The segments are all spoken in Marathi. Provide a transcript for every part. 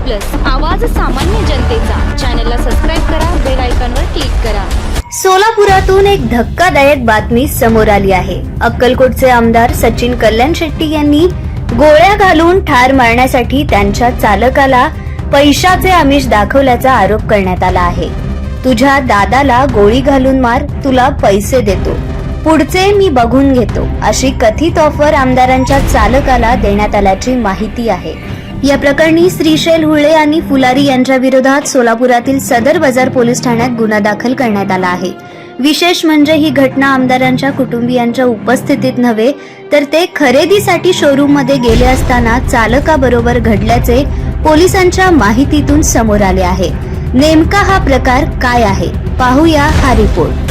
प्लस, आवाज सामान्य जनतेचा. चॅनलला सबस्क्राइब करा, बेल आयकॉनवर क्लिक करा. सोलापुरातून एक धक्कादायक बातमी समोर आली आहे. अक्कलकोटचे आमदार सचिन कल्याण शेट्टी यांनी गोळ्या घालून ठार मारण्यासाठी त्यांच्या चालकाला पैशाचे आमिष दाखवल्याचा आरोप करण्यात आला आहे. तुझ्या दादाला गोळी घालून मार, तुला पैसे देतो, पुढचे मी बघून घेतो, अशी कथित ऑफर आमदारांच्या चालकाला देण्यात आल्याची माहिती आहे. या प्रकरणी श्रीशैल हुळे आणि फुलारी यांच्या विरोधात सोलापुरातील सदर बाजार पोलीस ठाण्यात गुन्हा दाखल करण्यात आला आहे. विशेष म्हणजे ही घटना आमदारांच्या कुटुंबियांच्या उपस्थितीत नव्हे तर ते खरेदीसाठी शोरूम मध्ये गेले असताना चालकाबरोबर घडल्याचे पोलिसांच्या माहितीतून समोर आले आहे. नेमका हा प्रकार काय आहे, पाहूया हा रिपोर्ट.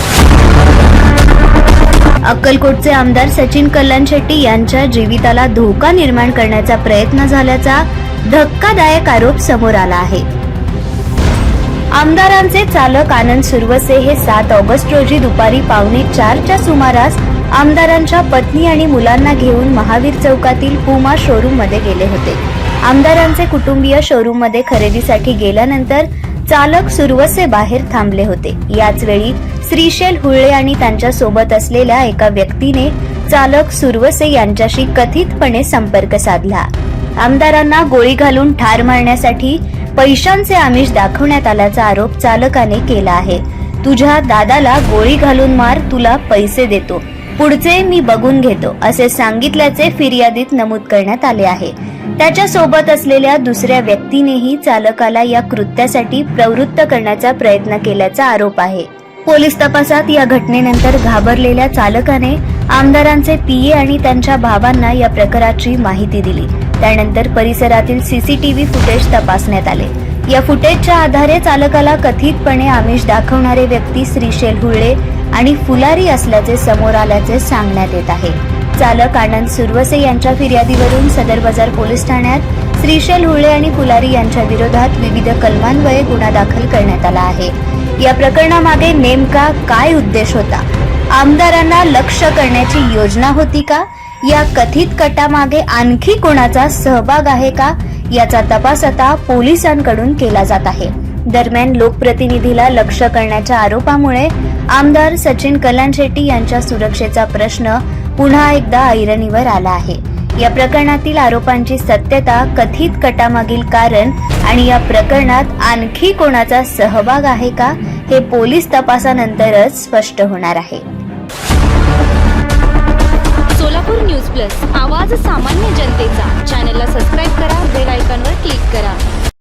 अक्कलकोटचे आमदार सचिन कल्याण शेट्टी यांच्या जीविताला धोका निर्माण करण्याचा प्रयत्न झाल्याचा धक्कादायक आरोप समोर आला आहे. आमदारांचे चालक आनंद सुरवसे हे 7 ऑगस्ट रोजी दुपारी 3:45च्या सुमारास आमदारांच्या पत्नी आणि मुलांना घेऊन महावीर चौकातील पुमा शोरूम मध्ये गेले होते. आमदारांचे कुटुंबीय शोरूम मध्ये खरेदीसाठी गेल्यानंतर चालक सुरवसे बाहेर थांबले होते. याच वेळी श्रीशैल हुळे आणि त्यांच्या सोबत असलेल्या एका व्यक्तीने चालक सुरवसे यांच्याशी कथितपणे संपर्क साधला. आमदारांना गोळी घालून ठार मारण्यासाठी पैशांचे आमिष दाखवण्यात आल्याचा आरोप चालकाने केला आहे. तुझ्या दादाला गोळी घालून मार, तुला पैसे देतो, पुढचे मी बघून घेतो, असे सांगितल्याचे फिर्यादीत नमूद करण्यात आले आहे. त्याच्या सोबत असलेल्या दुसऱ्या व्यक्तीनेही चालकाला या कृत्यासाठी प्रवृत्त करण्याचा प्रयत्न केल्याचा आरोप आहे. पोलीस तपासात या घटनेनंतर घाबरलेल्या चालकाने आमदारांचे पीए आणि त्यांच्या भावांना या प्रकाराची माहिती दिली. त्यानंतर परिसरातील सीसीटीव्ही फुटेज तपासण्यात आले. या फुटेजच्या आधारे चालकाला कथितपणे आमिष दाखवणारे व्यक्ती श्रीशैल हुळे आणि फुलारी असल्याचे समोर आल्याचे सांगण्यात येत आहे. चालक आनंद सुरवसे यांच्या फिर्यादीवरून सदर बाजार पोलीस ठाण्यात श्रीशैल हुळे आणि फुलारी यांच्या विरोधात विविध कलमान्वये गुन्हा दाखल करण्यात आला आहे. या प्रकरणामागे नेमका काय उद्देश होता? आमदारांना लक्ष्य करण्याची योजना होती का? या कथित कटामागे आणखी कोणाचा सहभाग आहे का? याचा तपास आता पोलिसांकडून केला जात आहे. दरम्यान लोकप्रतिनिधीला लक्ष्य करण्याच्या आरोपामुळे आमदार सचिन कल्याण शेट्टी यांच्या सुरक्षेचा प्रश्न पुन्हा एकदा ऐरणीवर आला आहे. या प्रकरणातील आरोपांची सत्यता, कथित कटामागील कारण आणि या प्रकरणात आणखी कोणाचा सहभाग आहे का, हे पोलीस तपासानंतरच स्पष्ट होणार आहे. सोलापूर न्यूज प्लस, आवाज सामान्य जनतेचा.